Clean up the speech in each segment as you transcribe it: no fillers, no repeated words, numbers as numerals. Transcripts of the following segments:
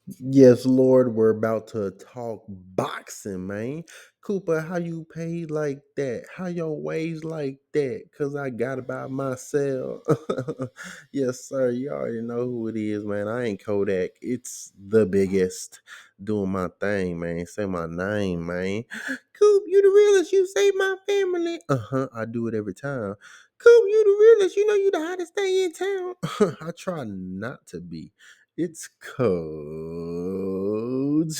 Yes, Lord, we're about to talk boxing, man. Cooper, how you paid like that? How your ways like that? Cause I got it by myself. Yes, sir. You already know who it is, man. I ain't Kodak. It's the biggest. Doing my thing, man. Say my name, man. Coop, you the realest. You save my family. Uh-huh. I do it every time. Coop, you the realest. You know you the hottest thing in town. I try not to be. It's Coach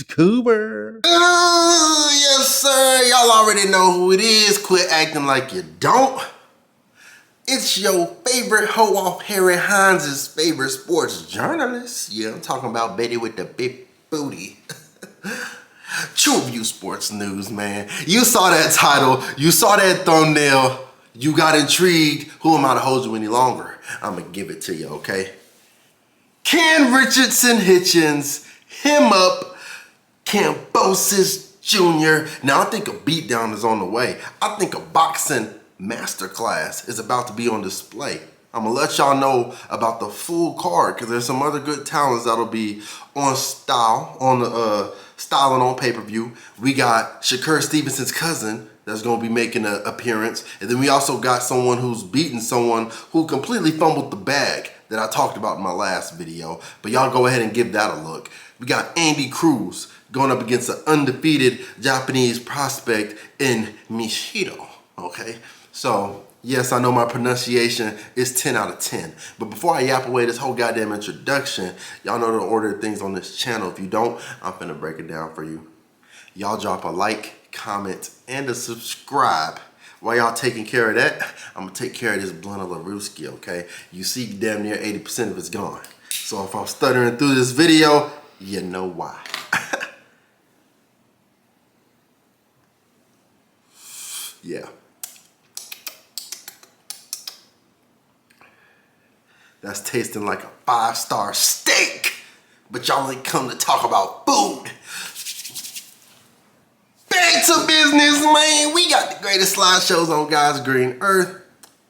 Cooper. Yes, sir. Y'all already know who it is. Quit acting like you don't. It's your favorite hoe off Harry Hines' favorite sports journalist. Yeah, I'm talking about Betty with the big booty. True View Sports News, man. You saw that title. You saw that thumbnail. You got intrigued. Who am I to hold you any longer? I'm going to give it to you, okay? Can Richardson Hitchins him up Kambosos Jr.? Now, I think a beatdown is on the way. I think a boxing masterclass is about to be on display. I'm gonna let y'all know about the full card because there's some other good talents that'll be on styling on pay-per-view. We got Shakur Stevenson's cousin that's gonna be making an appearance, and then we also got someone who's beaten someone who completely fumbled the bag that I talked about in my last video. But y'all go ahead and give that a look. We got Andy Cruz going up against an undefeated Japanese prospect in Mishido. Okay, so yes, I know my pronunciation is 10 out of 10. But before I yap away this whole goddamn introduction, y'all know the order of things on this channel. If you don't, I'm finna break it down for you. Y'all drop a like, comment, and a subscribe. While y'all taking care of that, I'm gonna take care of this blunt of LaRuski, okay? You see damn near 80% of it's gone. So if I'm stuttering through this video, you know why. Yeah. That's tasting like a 5-star steak. But y'all ain't come to talk about food. Back to business, man. We got the greatest slideshows on God's green earth.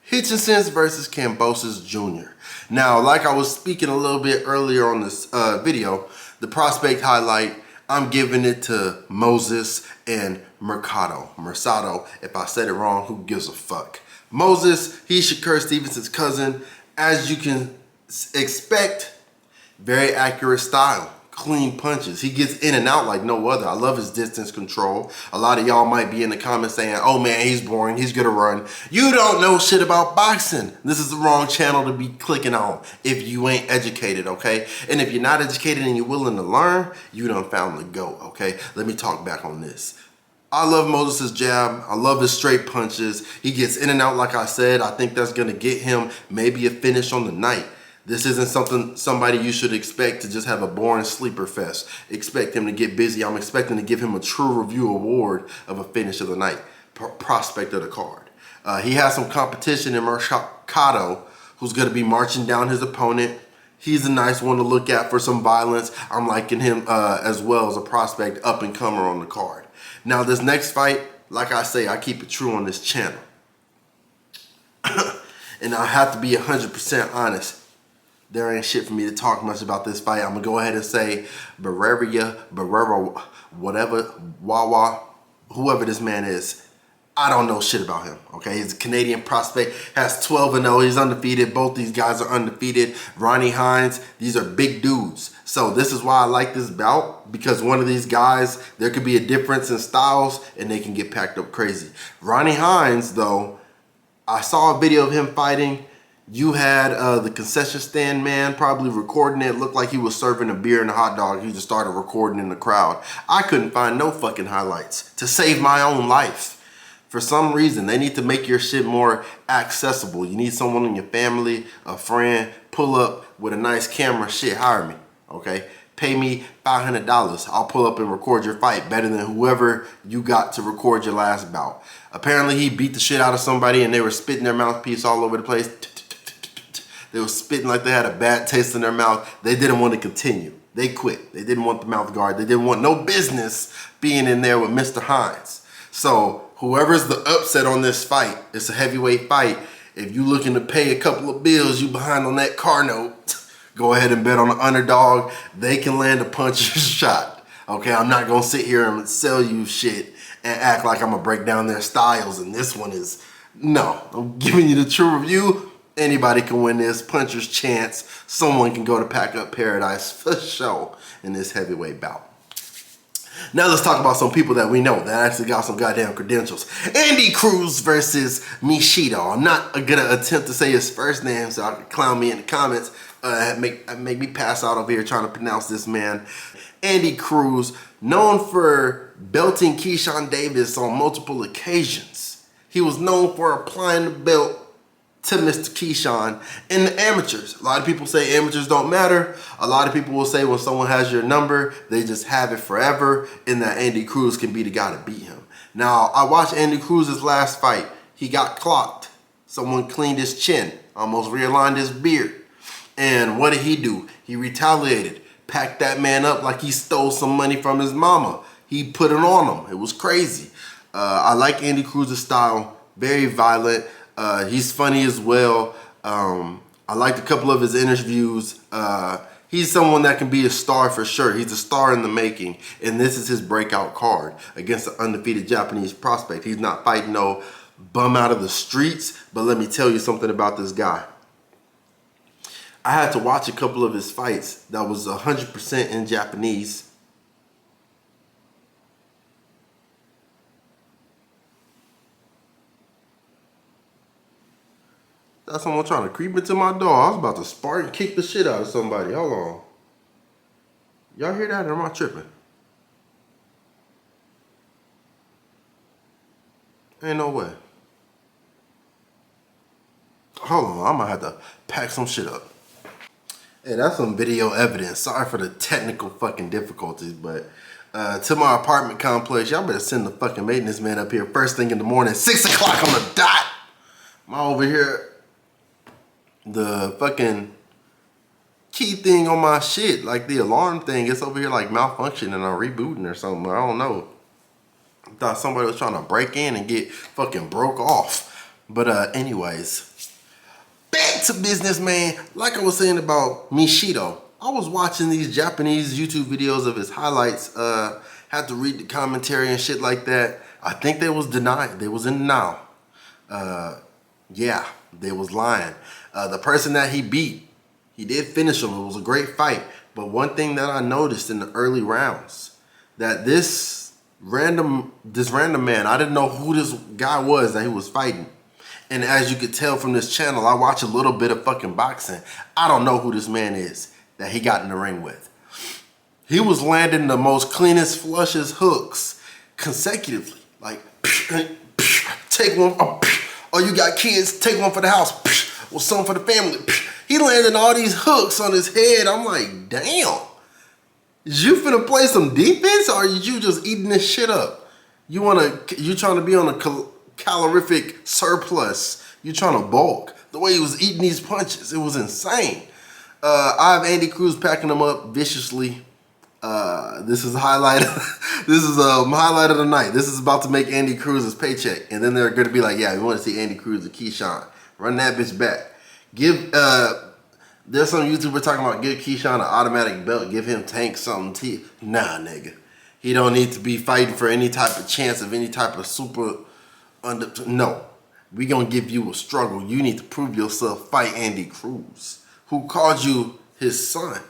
Hitchinson's versus Kambosos Jr. Now, like I was speaking a little bit earlier on this video, the prospect highlight, I'm giving it to Moses and Mercado. If I said it wrong, who gives a fuck? Moses, he's Shakur Stevenson's cousin. As you can expect, very accurate style, clean punches. He gets in and out like no other. I love his distance control. A lot of y'all might be in the comments saying, oh man, he's boring, he's gonna run. You don't know shit about boxing. This is the wrong channel to be clicking on if you ain't educated, okay? And if you're not educated and you're willing to learn, you done found the GOAT, okay? Let me talk back on this. I love Moses' jab. I love his straight punches. He gets in and out like I said. I think that's gonna get him maybe a finish on the night. This isn't somebody you should expect to just have a boring sleeper fest. Expect him to get busy. I'm expecting to give him a true review award of a finish of the night, prospect of the card. He has some competition in Mercado, who's going to be marching down his opponent. He's a nice one to look at for some violence. I'm liking him as well as a prospect up and comer on the card. Now this next fight, like I say, I keep it true on this channel. And I have to be 100% honest. There ain't shit for me to talk much about this fight. I'm gonna go ahead and say Barrera, whatever, Wawa, whoever this man is, I don't know shit about him, okay? He's a Canadian prospect, has 12-0, he's undefeated. Both these guys are undefeated. Ronnie Hines, these are big dudes. So this is why I like this bout, because one of these guys, there could be a difference in styles and they can get packed up crazy. Ronnie Hines, though, I saw a video of him fighting. You had the concession stand man probably recording it. Looked like he was serving a beer and a hot dog. He just started recording in the crowd. I couldn't find no fucking highlights to save my own life. For some reason, they need to make your shit more accessible. You need someone in your family, a friend, pull up with a nice camera. Shit, hire me, okay? Pay me $500. I'll pull up and record your fight better than whoever you got to record your last bout. Apparently, he beat the shit out of somebody and they were spitting their mouthpiece all over the place. They were spitting like they had a bad taste in their mouth. They didn't want to continue. They quit. They didn't want the mouth guard. They didn't want no business being in there with Mr. Hines. So whoever's the upset on this fight, it's a heavyweight fight. If you looking to pay a couple of bills, you behind on that car note, Go ahead and bet on the underdog. They can land a puncher's shot. Okay, I'm not gonna sit here and sell you shit and act like I'm gonna break down their styles and this one is, no. I'm giving you the true review. Anybody can win this. Puncher's chance. Someone can go to Pack Up Paradise for sure in this heavyweight bout. Now let's talk about some people that we know that actually got some goddamn credentials. Andy Cruz versus Mishido. I'm not gonna attempt to say his first name so I can clown me in the comments. Make me pass out over here trying to pronounce this man. Andy Cruz, known for belting Keyshawn Davis on multiple occasions. He was known for applying the belt to Mr. Keyshawn in the amateurs. A lot of people say amateurs don't matter. A lot of people will say when someone has your number, they just have it forever, and that Andy Cruz can be the guy to beat him. Now, I watched Andy Cruz's last fight. He got clocked. Someone cleaned his chin, almost realigned his beard. And what did he do? He retaliated, packed that man up like he stole some money from his mama. He put it on him. It was crazy. I like Andy Cruz's style, very violent. He's funny as well. I liked a couple of his interviews. He's someone that can be a star for sure. He's a star in the making. And this is his breakout card against the undefeated Japanese prospect. He's not fighting no bum out of the streets. But let me tell you something about this guy. I had to watch a couple of his fights that was 100% in Japanese. That's someone trying to creep into my door. I was about to spark and kick the shit out of somebody. Hold on. Y'all hear that or am I tripping? Ain't no way. Hold on, I might have to pack some shit up. Hey, that's some video evidence. Sorry for the technical fucking difficulties, but to my apartment complex, y'all better send the fucking maintenance man up here first thing in the morning, 6 o'clock on the dot. I'm over here. The fucking key thing on my shit, like the alarm thing, it's over here like malfunctioning or rebooting or something. I don't know. I thought somebody was trying to break in and get fucking broke off. But anyways, back to business, man. Like I was saying about Mishido, I was watching these Japanese YouTube videos of his highlights. Had to read the commentary and shit like that. I think they was denied. They was in denial. Yeah, they was lying. The person that he beat, he did finish him. It was a great fight. But one thing that I noticed in the early rounds, that this random man, I didn't know who this guy was that he was fighting. And as you could tell from this channel, I watch a little bit of fucking boxing. I don't know who this man is that he got in the ring with. He was landing the most cleanest, flushest hooks consecutively. Like, take one. Oh, you got kids? Take one for the house. Well, some for the family. He landing all these hooks on his head. I'm like, damn. Is you finna play some defense or are you just eating this shit up? You trying to be on a calorific surplus. You trying to bulk. The way he was eating these punches, it was insane. I have Andy Cruz packing them up viciously. This is highlight. This is highlight of the night. This is about to make Andy Cruz's paycheck, and then they're going to be like, "Yeah, we want to see Andy Cruz and Keyshawn run that bitch back." There's some YouTuber talking about give Keyshawn an automatic belt, give him Tank something. Nah, nigga, he don't need to be fighting for any type of chance of any type of super. No, we gonna give you a struggle. You need to prove yourself. Fight Andy Cruz, who called you his son.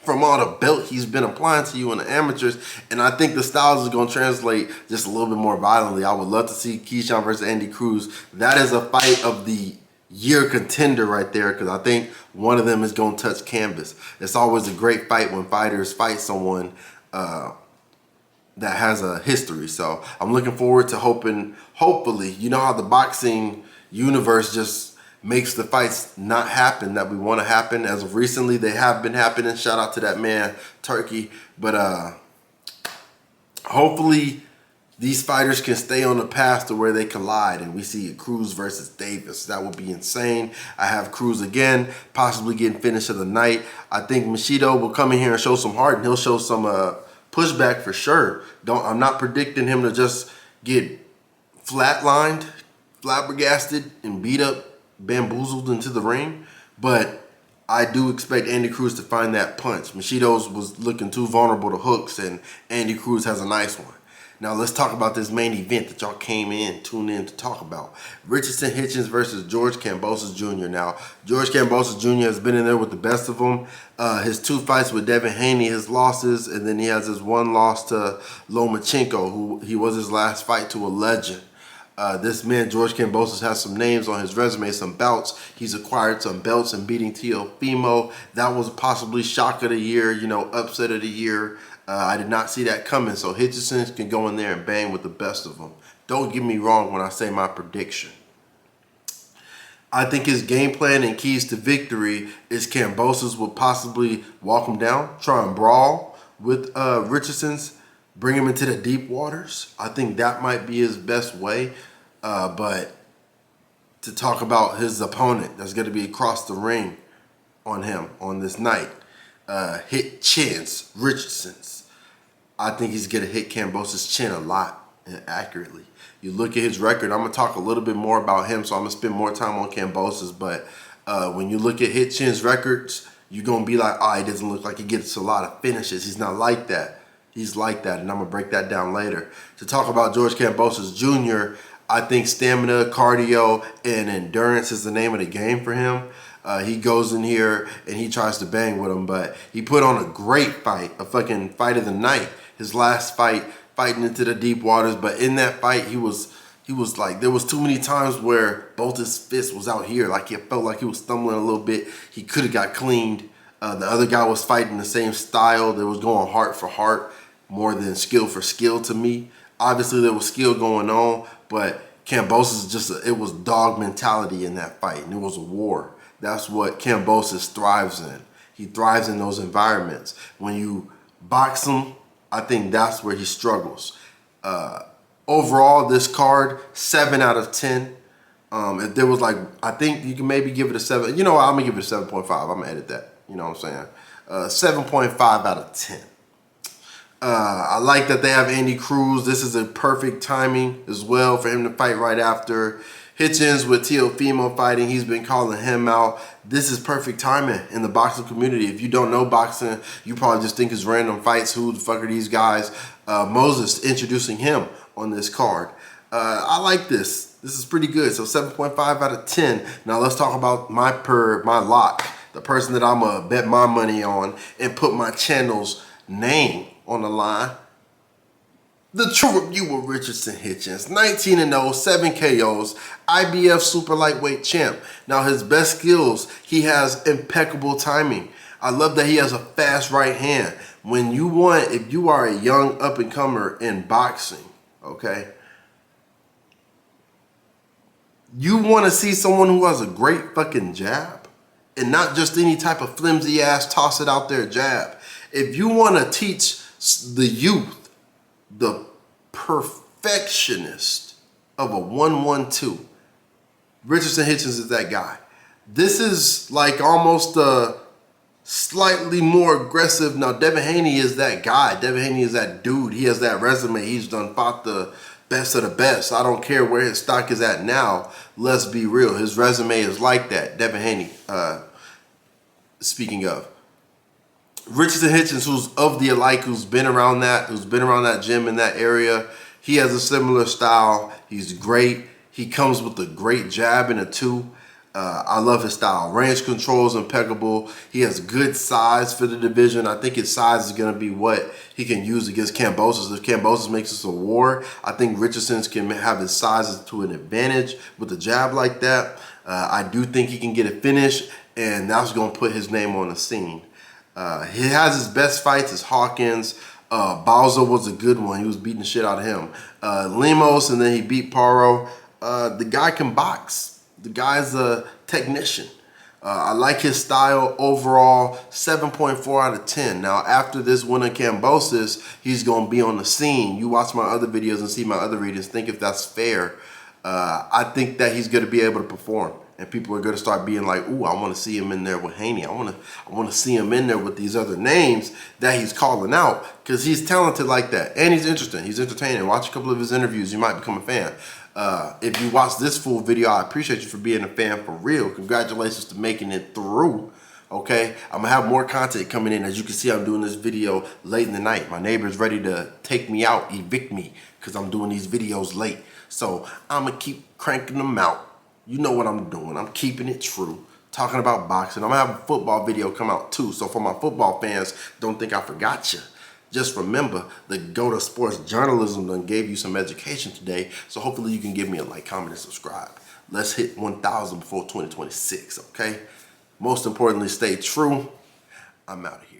From all the belt he's been applying to you in the amateurs. And I think the styles is going to translate just a little bit more violently. I would love to see Keyshawn versus Andy Cruz. That is a fight of the year contender right there, because I think one of them is going to touch canvas. It's always a great fight when fighters fight someone that has a history. So I'm looking forward to hopefully, you know how the boxing universe just makes the fights not happen that we want to happen. As of recently, they have been happening. Shout out to that man, Turkey. But hopefully these fighters can stay on the path to where they collide and we see Cruz versus Davis. That would be insane. I have Cruz again, possibly getting finish of the night. I think Mishido will come in here and show some heart, and he'll show some pushback for sure. I'm not predicting him to just get flatlined, flabbergasted, and beat up, bamboozled into the ring, but I do expect Andy Cruz to find that punch. Machido's was looking too vulnerable to hooks, and Andy Cruz has a nice one. Now let's talk about this main event that y'all tuned in to talk about. Richardson Hitchins versus George Kambosos Jr. Now, George Kambosos Jr. has been in there with the best of them. His 2 fights with Devin Haney, his losses, and then he has his 1 loss to Lomachenko, who he was his last fight to a legend. This man, George Kambosos, has some names on his resume, some bouts. He's acquired some belts and beating Teofimo. That was possibly shock of the year, upset of the year. I did not see that coming. So Hitchison can go in there and bang with the best of them. Don't get me wrong when I say my prediction. I think his game plan and keys to victory is Kambosos will possibly walk him down, try and brawl with Richardson's, bring him into the deep waters. I think that might be his best way. But to talk about his opponent that's going to be across the ring on him on this night, Hitchins, Richardson's, I think he's going to hit Kambosos' chin a lot and accurately. You look at his record, I'm going to talk a little bit more about him, so I'm going to spend more time on Kambosos, but when you look at Hitchins' records, you're going to be like, oh, he doesn't look like he gets a lot of finishes. He's not like that. He's like that, and I'm going to break that down later. To talk about George Kambosos Jr., I think stamina, cardio, and endurance is the name of the game for him. He goes in here and he tries to bang with him, but he put on a great fight, a fucking fight of the night. His last fight, fighting into the deep waters, but in that fight, he was like, there was too many times where both his fists was out here. Like, it felt like he was stumbling a little bit. He could have got cleaned. The other guy was fighting the same style. They was going heart for heart more than skill for skill to me. Obviously, there was skill going on, but Kambosos it was dog mentality in that fight, and it was a war. That's what Kambosos thrives in. He thrives in those environments. When you box him, I think that's where he struggles. Overall, this card, 7 out of 10. If there was like, I think you can maybe give it a 7. You know what, I'm gonna give it a 7.5. I'm gonna edit that. You know what I'm saying? 7.5 out of 10. I like that they have Andy Cruz. This is a perfect timing as well for him to fight right after Hitchins with Teofimo fighting. He's been calling him out. This is perfect timing in the boxing community. If you don't know boxing, you probably just think it's random fights. Who the fuck are these guys? Moses introducing him on this card. I like this. This is pretty good. So 7.5 out of 10. Now let's talk about my lock. The person that I'm gonna bet my money on and put my channel's name on the line. The true reviewer, Richardson Hitchins, 19-0, 7 KOs, IBF super lightweight champ. Now his best skills, he has impeccable timing. I love that he has a fast right hand. If you are a young up-and-comer in boxing, okay, you want to see someone who has a great fucking jab and not just any type of flimsy ass toss it out there jab. If you want to teach the youth, the perfectionist of a 1-1-2, Richardson Hitchins is that guy. This is like almost a slightly more aggressive. Now, Devin Haney is that guy. Devin Haney is that dude. He has that resume. He's done fought the best of the best. I don't care where his stock is at now. Let's be real. His resume is like that. Devin Haney, speaking of. Richardson Hitchins, who's of the alike, who's been around that gym in that area, he has a similar style. He's great. He comes with a great jab and a 2. I love his style. Range control is impeccable. He has good size for the division. I think his size is going to be what he can use against Kambosos. If Kambosos makes this a war, I think Richardson's can have his size to an advantage with a jab like that. I do think he can get a finish, and that's going to put his name on the scene. He has his best fights as Hawkins. Bowser was a good one. He was beating the shit out of him. Lemos, and then he beat Paro. The guy can box. The guy's a technician. I like his style overall, 7.4 out of 10. Now, after this win in Kambosos, he's going to be on the scene. You watch my other videos and see my other readings. Think if that's fair. I think that he's going to be able to perform. And people are going to start being like, ooh, I want to see him in there with Haney. I want to see him in there with these other names that he's calling out, because he's talented like that. And he's interesting. He's entertaining. Watch a couple of his interviews. You might become a fan. If you watch this full video, I appreciate you for being a fan for real. Congratulations to making it through. Okay, I'm gonna have more content coming in. As you can see, I'm doing this video late in the night. My neighbor's ready to take me out, evict me, because I'm doing these videos late. So I'm gonna keep cranking them out. You know what I'm doing. I'm keeping it true. Talking about boxing. I'm gonna have a football video come out too. So for my football fans, don't think I forgot you. Just remember, the Go to Sports Journalism done gave you some education today. So hopefully you can give me a like, comment, and subscribe. Let's hit 1,000 before 2026, okay? Most importantly, stay true. I'm out of here.